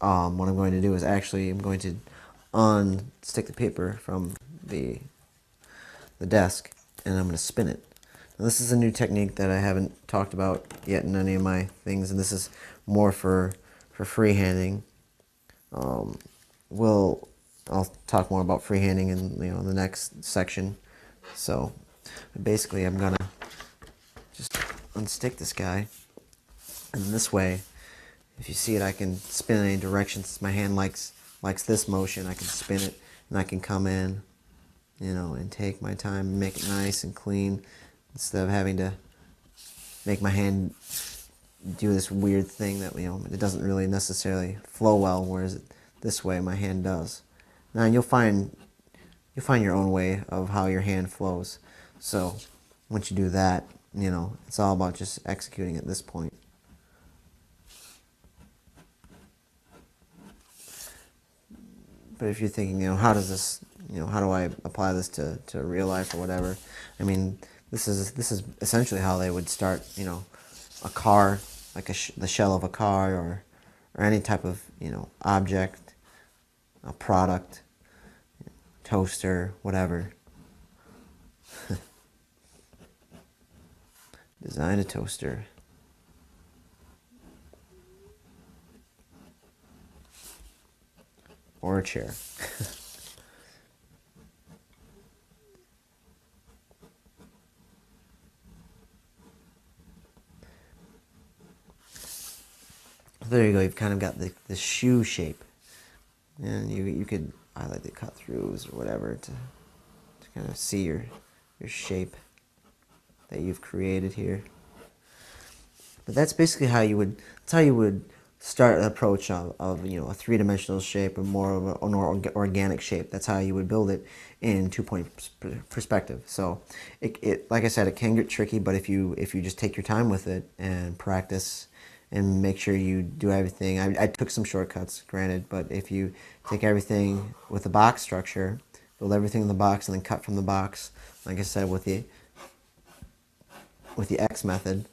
what I'm going to do is actually I'm going to unstick the paper from the desk, and I'm going to spin it. Now, this is a new technique that I haven't talked about yet in any of my things, and this is more for freehanding. I'll talk more about freehanding in the next section. So basically, I'm gonna just unstick this guy, and this way, if you see it, I can spin in any direction. Since my hand likes this motion, I can spin it, and I can come in, and take my time and make it nice and clean, instead of having to make my hand do this weird thing that it doesn't really necessarily flow well, whereas this way my hand does. Now you'll find your own way of how your hand flows. So once you do that, it's all about just executing at this point. But if you're thinking, how does this, how do I apply this to real life or whatever? I mean, this is essentially how they would start, a car, like the shell of a car, or any type of, object, a product, toaster, whatever. Design a toaster. Or a chair. There you go. You've kind of got the shoe shape, and you could highlight the cut throughs or whatever to kind of see your shape that you've created here. But that's basically how you would start an approach of a three-dimensional shape, or more of an organic shape. That's how you would build it in two-point perspective. So it like I said, it can get tricky, but if you just take your time with it and practice and make sure you do everything. I took some shortcuts, granted, but if you take everything with the box structure, build everything in the box, and then cut from the box, like I said, with the X method,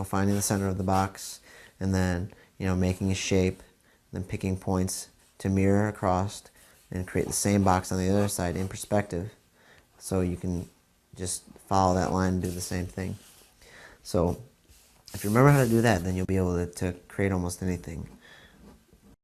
finding the center of the box, and then making a shape, then picking points to mirror across and create the same box on the other side in perspective, so you can just follow that line and do the same thing. So if you remember how to do that, then you'll be able to create almost anything.